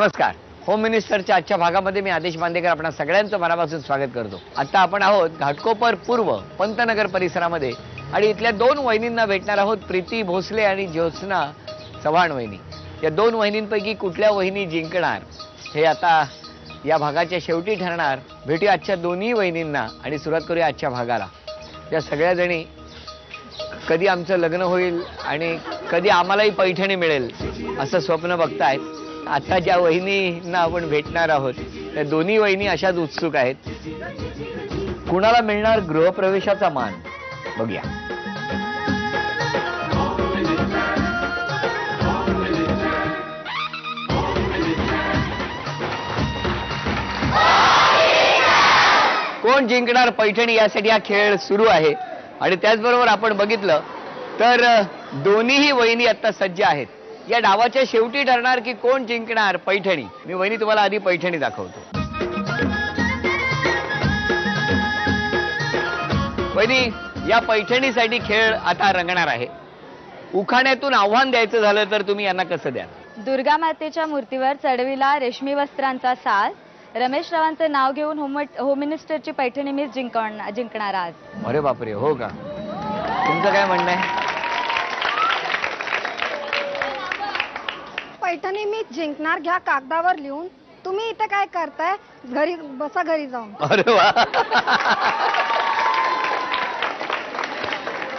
नमस्कार. होम मिनिस्टरच्या आजच्या भागामध्ये मी आदेश बांदेकर आपणा सगळ्यांचं मनापासून स्वागत करतो. आता आपण आहोत घाटकोपर पूर्व पंतनगर परिसरामध्ये आणि इथल्या दोन वहिनींना भेटणार आहोत. प्रीती भोसले आणि ज्योत्स्ना चव्हाण वहिनी. या दोन वहिनींपैकी कुठल्या वहिनी जिंकणार हे आता या भागाच्या शेवटी ठरणार. भेटूया आजच्या दोन्ही वहिनींना आणि सुरुवात करूया आजच्या भागाला. या सगळ्या जणी कधी आमचं लग्न होईल आणि कधी आम्हालाही पैठणी मिळेल असं स्वप्न बघतायत. आता ज्या वहिनींना आपण भेटणार आहोत त्या दोन्ही वहिनी अशाच उत्सुक आहेत. कुणाला मिळणार गृहप्रवेशाचा मान बघूया. कोण जिंकणार पैठणी यासाठी हा खेळ सुरू आहे. आणि त्याचबरोबर आपण बघितलं तर दोन्हीही वहिनी आता सज्ज आहेत. या डावाच्या शेवटी ठरणार की कोण जिंकणार पैठणी. मी वहिनी तुम्हाला आधी पैठणी दाखवतो. वहिनी, या पैठणीसाठी खेळ आता रंगणार आहे. उखाण्यातून आव्हान द्यायचं झालं तर तुम्ही यांना कसं द्याल? दुर्गा मातेच्या मूर्तीवर चढविला रेशमी वस्त्रांचा साज. रमेश रावांचं नाव घेऊन होम मिनिस्टरची पैठणी मी जिंकणार आज. अरे बापरे, हो का? तुमचं काय म्हणणं आहे? पैठणी मी जिंकणार, घ्या कागदावर लिहून. तुम्ही इथे काय करताय? घरी बसा, घरी जाऊन. अरे वा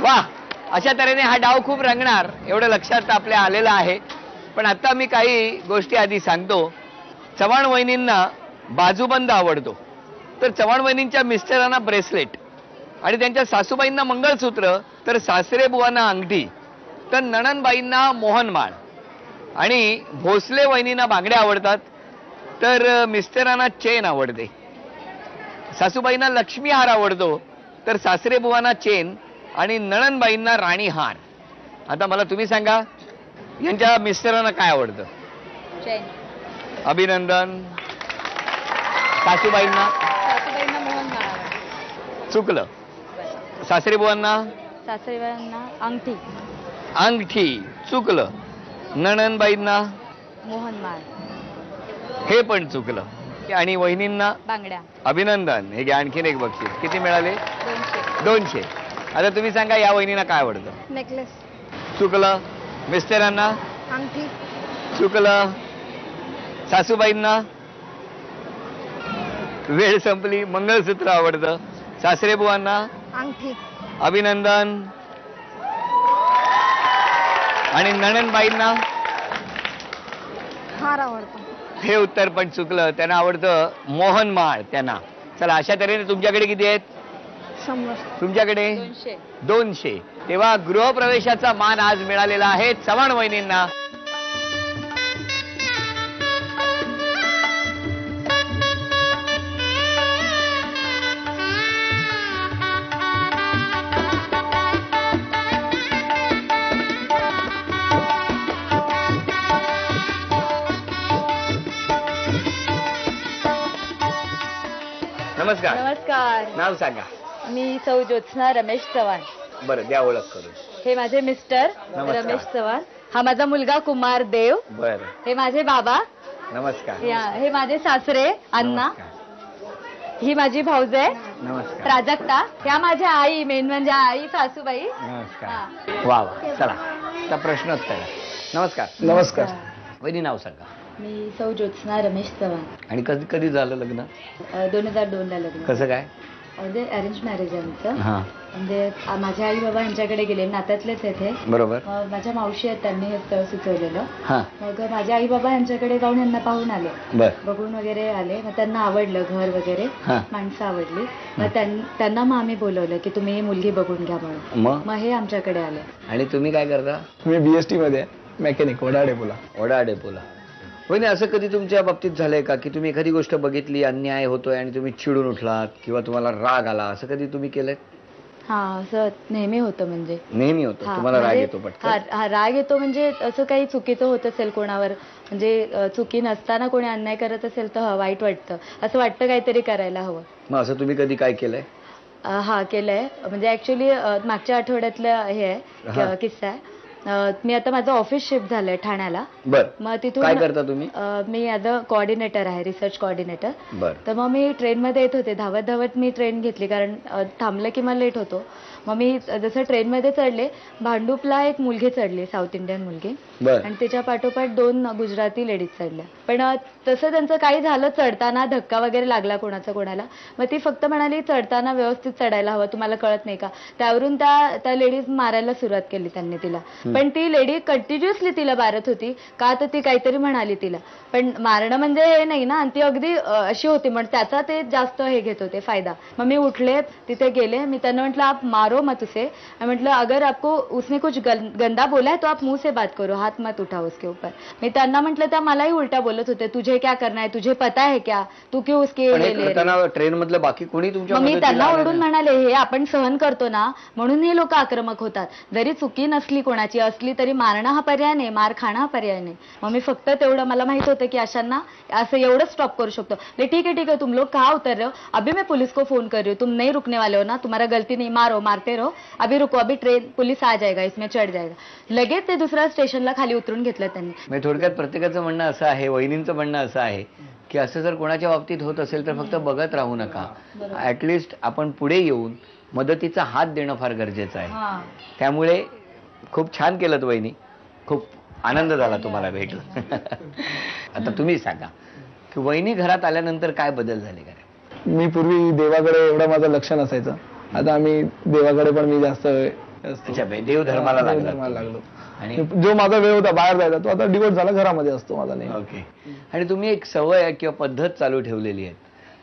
वा. अशा तऱ्हेने हा डाव खूप रंगणार एवढं लक्षात आपल्या आलेलं आहे. पण आता मी काही गोष्टी आधी सांगतो. चव्हाण वहिनींना बाजूबंद आवडतो तर चव्हाण वहिनींच्या मिस्टरांना ब्रेसलेट आणि त्यांच्या सासूबाईंना मंगळसूत्र तर सासरे बुवांना अंगठी तर नणंदबाईंना मोहनमाळ आणि भोसले वहिनींना बांगड्या आवडतात तर मिस्टरांना चेन आवडते. सासूबाईंना लक्ष्मी हार आवडतो तर सासरे बुवांना चेन आणि नणंदबाईंना राणी हार. आता मला तुम्ही सांगा यांच्या मिस्टरांना काय आवडतं? चैन. अभिनंदन. सासूबाईंना मोहनमाळ. चुकलं. सासरे बुवांना अंगठी. अंगठी चुकलं. नणंदबाईंना मोहनमाळ. हे पण चुकलं. आणि वहिनींना बांगड्या. अभिनंदन. हे घ्या आणखीन एक बक्षीस. किती मिळाले? 200. आता तुम्ही सांगा या वहिनींना काय आवडतं? नेकलेस. चुकलं. मिस्टरांना अंगठी. चुकलं. सासूबाईंना वेळ संपली. मंगळसूत्र आवडतं. सासरे बुवांना अंगठी. अभिनंदन. आणि नणंदबाईंना हार आवडतो. हे उत्तर पण चुकलं. त्यांना आवडतं मोहनमाळ. त्यांना. चला, अशा तऱ्हेने तुमच्याकडे किती आहेत? 100. तुमच्याकडे 200. तेव्हा गृहप्रवेशाचा मान आज मिळालेला आहे चव्हाण वहिनींना. नमस्कार. नमस्कार. नाव सांगा. मी सौ ज्योत्स्ना रमेश चव्हाण. बरं, द्या ओळख करून. हे माझे मिस्टर नमस्कार. रमेश चव्हाण. हा माझा मुलगा कुमार देव. बरं, हे माझे बाबा. नमस्कार. हे माझे सासरे अण्णा. नमस्कार. ही माझी भाऊजाई नमस्कार. प्राजक्ता. ह्या माझ्या आई, मेन म्हणजे आई सासूबाई. नमस्कार. वा वा. चला, आता प्रश्नोत्तर. नमस्कार. नमस्कार. वहिनी नाव सांगा. मी सौ ज्योत्स्ना रमेश चव्हाण. आणि कधी कधी झालं लग्न? 2002 ला लग्न. कसं काय? म्हणजे अरेंज मॅरेज आहे आमचं. हा, म्हणजे माझे आई बाबा यांच्याकडे गेले, नात्यातलेच येथे. बरोबर. मग माझ्या मावशी आहेत, त्यांनी हे स्थळ सुचवलेलं. हा, मग माझे आई बाबा यांच्याकडे जाऊन यांना पाहून आले, बर. बघून वगैरे आले. मग त्यांना आवडलं घर वगैरे, हा. माणसं आवडली. मग त्यांना मग आम्ही बोलवलं की तुम्ही ही मुलगी बघून घ्या म्हणून. मग हे आमच्याकडे आले. आणि तुम्ही काय करता? मी बीएसटी मध्ये मेकॅनिक, वडा डेपोला. ओढा डेपोला. वहिनी, असं कधी तुमच्या बाबतीत झालंय का की तुम्ही एखादी गोष्ट बघितली, अन्याय होतोय आणि तुम्ही चिडून उठलात किंवा तुम्हाला राग आला, असं कधी तुम्ही केलंय? हा, असं नेहमी होतं. म्हणजे नेहमी होतं हा, तुम्हाला? राग म्हणजे येतो पटकन? हा, राग येतो. म्हणजे असं काही चुकीचं होत असेल कोणावर, म्हणजे चुकी नसताना कोणी अन्याय करत असेल तर वाईट वाटतं. असं वाटतं काहीतरी करायला हवं. मग असं तुम्ही कधी काय केलंय? हा, केलंय. म्हणजे ऍक्च्युली मागच्या आठवड्यातलं हे आहे, किस्सा आहे. मी आता माझं ऑफिस शिफ्ट झालंय ठाण्याला. बर. मग तिथून काय करता तुम्ही? मी ॲज अ कोऑर्डिनेटर आहे, रिसर्च कोऑर्डिनेटर. बर. तर मग मी ट्रेनमध्ये येत होते, धावत धावत मी ट्रेन घेतली कारण थांबलं की मला लेट होतो. मग मी जसं ट्रेनमध्ये चढले, भांडूपला एक मुलगी चढली, साऊथ इंडियन मुलगी, बर. आणि तिच्या पाठोपाठ 2 गुजराती लेडीज चढल्या. पण तसं त्यांचं काही झालं, चढताना धक्का वगैरे लागला कोणाला. मग ती फक्त म्हणाली चढताना व्यवस्थित चढायला हवं, तुम्हाला कळत नाही का. त्यावरून त्या लेडीज मारायला सुरुवात केली त्यांनी तिला. पण ती लेडी कंटिन्युअसली तिला मारत होती का, तर ती काहीतरी म्हणाली तिला. पण मारणं म्हणजे हे नाही ना, आणि ती अगदी अशी होती, म्हणजे त्याचा ते जास्त हे घेत होते फायदा. मग मी उठले, तिथे गेले, मी त्यांना म्हटलं आप मारो मत उसे. मैं म्हटलं अगर आपको उसने कुछ गंदा बोला है तो आप मुंह से बात करो, हाथ मत उठाओ उसके ऊपर. मी त्यांना म्हटलं, त्या मलाही उलटा बोलत होते, तुझे क्या करना है, तुझे पता है क्या, तू क्यों उसके ट्रेन मधलं बाकी कोणी तुमच्या मग मी मदतीला त्यांना आलं ओरडून नाही? म्हणाले, हे आपण सहन करतो ना म्हणून हे लोक आक्रमक होतात. जरी चुकी नसली कोणाची असली तरी मारणं हा पर्याय नाही, मार खाणं हा पर्याय नाही. मग मी फक्त तेवढं, मला माहित होतं की अशांना असं एवढं स्टॉप करू शकतो. ठीक है तुम लोग कहाँ उतर रहे हो, अभी मैं पुलिस को फोन कर रही हूँ, तुम नहीं रुकने वाले हो ना, तुम्हारा गलती नहीं, मारो मारते रहो, अभी रुको, अभी ट्रेन पुलिस आ जाएगा, इसमें चढ़ जाएगा. लगेच ते दुसऱ्या स्टेशनला खाली उतरून घेतलं त्यांनी. म्हणजे थोडक्यात प्रत्येकाचं म्हणणं असं आहे, वहिनींचं म्हणणं असं आहे की असं जर कोणाच्या बाबतीत होत असेल तर फक्त बघत राहू नका, ऍटलिस्ट आपण पुढे येऊन मदतीचा हात देणं फार गरजेचं आहे. त्यामुळे खूप छान केलं वहिनी, खूप आनंद झाला तुम्हाला भेटून. आता तुम्ही सांगा की वहिनी घरात आल्यानंतर काय बदल झाले का? मी पूर्वी देवाकडे एवढं माझं लक्ष नसायचं. आता आम्ही देवाकडे पण मी जास्त अच्छा, देवधर्माला लागलो. आणि जो माझा वेळ होता बाहेर जायचा तो आता डिवोर्स झाला, घरामध्ये असतो माझा नाही. ओके. आणि तुम्ही एक सवय किंवा पद्धत चालू ठेवलेली आहे,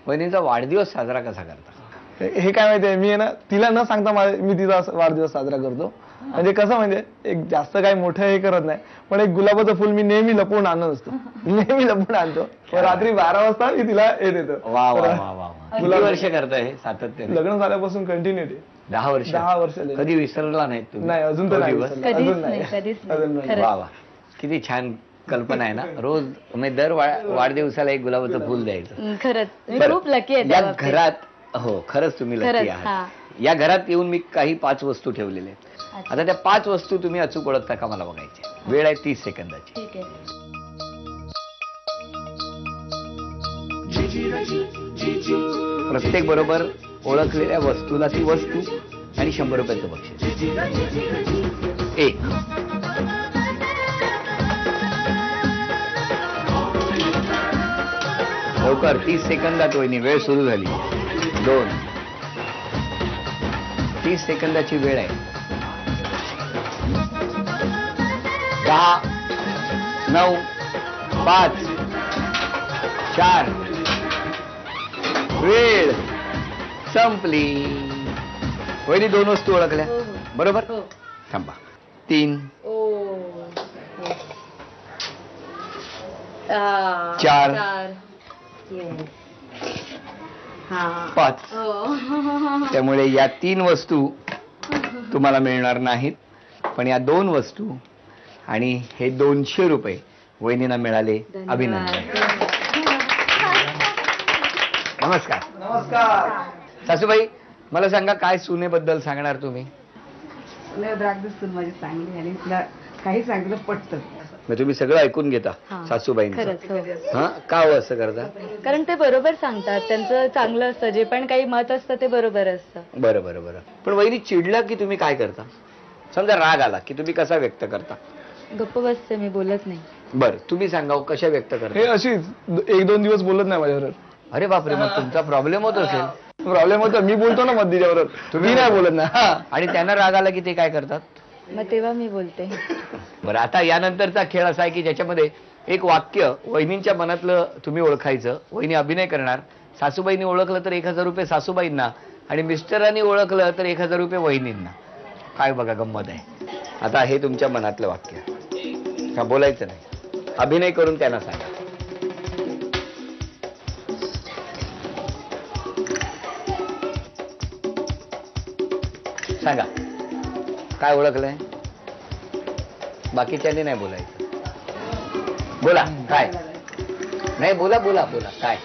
वहिनीचा वाढदिवस साजरा कसा करता? हे काय माहितीये, मी आहे ना तिला न सांगता मी तिचा वाढदिवस साजरा करतो. म्हणजे कसं, म्हणजे एक जास्त काही मोठं हे करत नाही, पण एक गुलाबाचं फुल मी नेहमी लपवून आणत असतो. नेहमी लपवून आणतो. रात्री 12 वाजता मी तिला हे देतो. वा वा वा वा. किती वर्ष करताय हे सातत्याने? लग्न झाल्यापासून कंटिन्युटी 10 वर्ष. 10 वर्ष कधी विसरला नाही तुम्ही? नाही, अजून तर नाही विसरलो. कधीच अजून नाही, नाही. कधीच अजून नाही. नाही. वा वा, किती छान कल्पना आहे ना. रोज म्हणजे दर वाढदिवसाला एक गुलाबाचं फूल द्यायचं. खरंच मी बरं. खूप लकी आहे त्या या बाबतीत. घरात, हो खरंच तुम्ही लकी खरंच, आहात. या घरात येऊन मी काही 5 वस्तू ठेवलेल्या आहेत. अच्छा. आता त्या 5 वस्तू तुम्ही अचूक ओळखता का मला बघायचे. वेळ आहे 30 सेकंदाची. ठीक आहे. प्रत्येक बरोबर ओळखलेल्या वस्तूला ती वस्तू आणि 100 रुपयाचं बक्षीस. 1. लवकर 30 सेकंदात वहिनी, वेळ सुरू झाली. 2. 30 सेकंदाची वेळ आहे. 10, 9, 5, 4. वेळ संपली. वहिनी 2 वस्तू ओळखल्या हो, हो. बरोबर. हो. थांबा. 3, ओ. 4, 5. त्यामुळे या 3 वस्तू तुम्हाला मिळणार नाहीत, पण या 2 वस्तू आणि हे 200 रुपये वहिनींना मिळाले. अभिनंदन. नमस्कार. नमस्कार. सासूबाई, मला सांगा काय सुनेबद्दल सांगणार तुम्ही? दिसून माझी चांगली आणि तुला काही सांगितलं पटतं. मग तुम्ही सगळं ऐकून घेता हा. सासूबाईंचं? खरंच, हो. हा, का हो असं करता? कारण ते बरोबर सांगतात, त्यांचं चांगलं असतं, जे पण काही मत असतं ते बरोबर असतं. बरं बरं बरं. पण वहिनी चिडलं की तुम्ही काय करता? समजा राग आला की तुम्ही कसा व्यक्त करता? गप्प बसते, मी बोलत नाही. बरं, तुम्ही सांगा हो, कशा व्यक्त हे करता? अशीच 1-2 दिवस बोलत नाही माझ्यावर. अरे बापरे, मग तुमचा प्रॉब्लेम होत असेल. प्रॉब्लेम होता, मी बोलतो ना मग तिच्याबरोबर, तुम्ही नाही बोलत ना. आणि त्यांना राग आला की ते काय करतात? मग तेव्हा मी बोलते. बरं, आता यानंतरचा खेळ असा आहे की ज्याच्यामध्ये एक वाक्य वहिनींच्या मनातलं तुम्ही ओळखायचं. वहिनी अभिनय करणार. सासूबाईंनी ओळखलं तर 1000 रुपये सासूबाईंना, आणि मिस्टरांनी ओळखलं तर 1000 रुपये वहिनींना. काय बघा गंमत आहे. आता हे तुमच्या मनातलं वाक्य का बोलायचं नाही, अभिनय करून त्यांना सांगा. सांगा काय ओळखलंय. बाकीच्यांनी नाही बोलायचं. बोला काय नाही, बोला बोला बोला काय.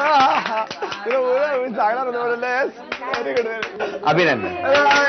तुला बोला मी सांगणार होतो म्हटलं व्हेरी गुड अभिनंदन.